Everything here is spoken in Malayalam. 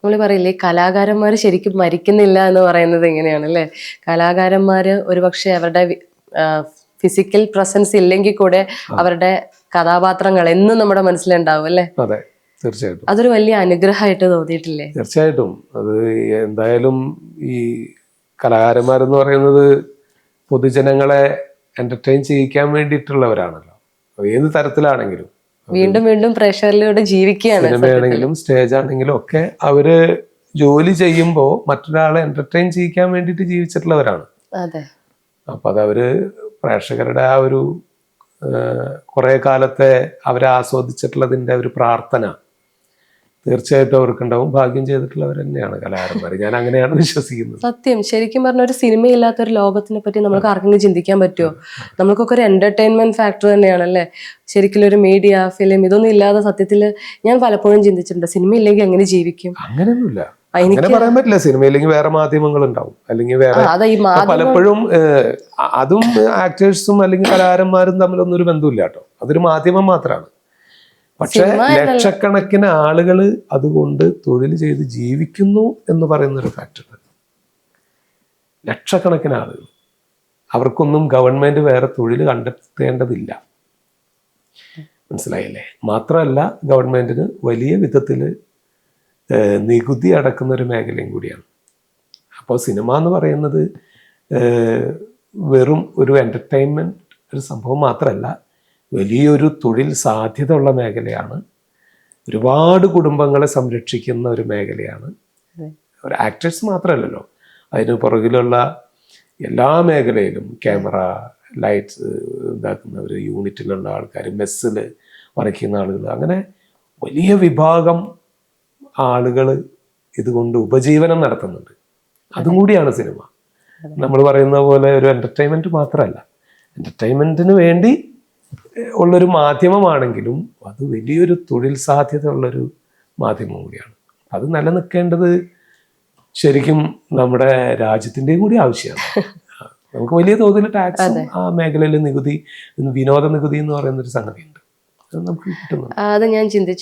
നമ്മൾ പറയില്ലേ കലാകാരന്മാർ ശരിക്കും മരിക്കുന്നില്ല എന്ന് പറയുന്നത് എങ്ങനെയാണ് അല്ലേ? കലാകാരന്മാര് ഒരുപക്ഷെ അവരുടെ ഫിസിക്കൽ പ്രസൻസ് ഇല്ലെങ്കിൽ കൂടെ അവരുടെ കഥാപാത്രങ്ങൾ എന്നും നമ്മുടെ മനസ്സിലുണ്ടാവും അല്ലേ? അതെ, തീർച്ചയായിട്ടും. അതൊരു വലിയ അനുഗ്രഹമായിട്ട് തോന്നിയിട്ടില്ലേ? തീർച്ചയായിട്ടും. അത് എന്തായാലും ഈ കലാകാരന്മാരെന്ന് പറയുന്നത് പൊതുജനങ്ങളെ എന്റർടൈൻ ചെയ്യിക്കാൻ വേണ്ടിയിട്ടുള്ളവരാണല്ലോ, ഏത് തരത്തിലാണെങ്കിലും. വീണ്ടും വീണ്ടും പ്രേക്ഷകരിലൂടെ ജീവിക്കുകയാണ്. സിനിമയാണെങ്കിലും സ്റ്റേജ് ആണെങ്കിലും ഒക്കെ അവര് ജോലി ചെയ്യുമ്പോൾ മറ്റൊരാളെ എന്റർടൈൻ ചെയ്യിക്കാൻ വേണ്ടിയിട്ട് ജീവിച്ചിട്ടുള്ളവരാണ്. അതെ. അപ്പൊ അതവര് പ്രേക്ഷകരുടെ ആ ഒരു കുറെ കാലത്തെ അവരെ ആസ്വദിച്ചിട്ടുള്ളതിന്റെ ഒരു പ്രാർത്ഥന തീർച്ചയായിട്ടും അവർക്കുണ്ടാവും. ഭാഗ്യം ചെയ്തിട്ടുള്ളവർ തന്നെയാണ് കലാകാരന്മാർ. ഞാൻ അങ്ങനെയാണ് വിശ്വസിക്കുന്നത്. സത്യം. ശരിക്കും പറഞ്ഞ ഒരു സിനിമയില്ലാത്ത ഒരു ലോകത്തിനെ പറ്റി നമുക്ക് ആർക്കെങ്കിലും ചിന്തിക്കാൻ പറ്റുമോ? നമുക്കൊക്കെ ഒരു എന്റർടൈൻമെന്റ് ഫാക്ടർ തന്നെയാണല്ലേ ശരിക്കും ഒരു മീഡിയ, ഫിലിം, ഇതൊന്നും ഇല്ലാതെ സത്യത്തിൽ ഞാൻ പലപ്പോഴും ചിന്തിച്ചിട്ടുണ്ട് സിനിമ ഇല്ലെങ്കിൽ എങ്ങനെ ജീവിക്കും. അങ്ങനെയൊന്നുമില്ല, അങ്ങനെ പറയാൻ പറ്റില്ല. സിനിമയില്ലെങ്കിൽ വേറെ മാധ്യമങ്ങൾ ഉണ്ടാവും, അല്ലെങ്കിൽ വേറെ പലപ്പോഴും അതും ആക്ടേഴ്സും അല്ലെങ്കിൽ കലാകാരന്മാരും തമ്മിലൊന്നും ഒരു ബന്ധമില്ല കേട്ടോ. അതൊരു മാധ്യമം മാത്രമാണ്. പക്ഷെ ലക്ഷക്കണക്കിന് ആളുകൾ അതുകൊണ്ട് തൊഴിൽ ചെയ്ത് ജീവിക്കുന്നു എന്ന് പറയുന്ന ഒരു ഫാക്ടർ. ലക്ഷക്കണക്കിന് ആളുകൾ, അവർക്കൊന്നും ഗവൺമെന്റ് വേറെ തൊഴിൽ കണ്ടെത്തേണ്ടതില്ല. മനസ്സിലായില്ലേ? മാത്രമല്ല ഗവൺമെന്റിന് വലിയ വിധത്തിൽ നികുതി അടക്കുന്ന ഒരു മേഖലയും കൂടിയാണ്. അപ്പോൾ സിനിമ എന്ന് പറയുന്നത് വെറും ഒരു എന്റർടൈൻമെന്റ് ഒരു സംഭവം മാത്രമല്ല, വലിയൊരു തൊഴിൽ സാധ്യത ഉള്ള മേഖലയാണ്. ഒരുപാട് കുടുംബങ്ങളെ സംരക്ഷിക്കുന്ന ഒരു മേഖലയാണ്. ഒരു ആക്ടേഴ്സ് മാത്രമല്ലല്ലോ, അതിന് പുറകിലുള്ള എല്ലാ മേഖലയിലും ക്യാമറ, ലൈറ്റ്സ് ഇതാക്കുന്നവർ, യൂണിറ്റിലുള്ള ആൾക്കാർ, മെസ്സിൽ വരയ്ക്കുന്ന ആളുകൾ, അങ്ങനെ വലിയ വിഭാഗം ആളുകൾ ഇതുകൊണ്ട് ഉപജീവനം നടത്തുന്നുണ്ട്. അതും കൂടിയാണ് സിനിമ. നമ്മൾ പറയുന്ന പോലെ ഒരു എന്റർടൈൻമെന്റ് മാത്രമല്ല, എന്റർടൈൻമെന്റിന് വേണ്ടി ഉള്ളൊരു മാധ്യമമാണെങ്കിലും അത് വലിയൊരു തൊഴിൽ സാധ്യത ഉള്ളൊരു മാധ്യമം കൂടിയാണ്. അത് നിലനിൽക്കേണ്ടത് ശരിക്കും നമ്മുടെ രാജ്യത്തിൻ്റെയും കൂടി ആവശ്യമാണ്. നമുക്ക് വലിയ തോതിൽ ടാക്സ് ആ മേഖലയിൽ നികുതി, വിനോദ നികുതി എന്ന് പറയുന്നൊരു സംഗതിയുണ്ട്, അത് നമുക്ക് കിട്ടുന്നു. അത് ഞാൻ ചിന്തിച്ചു.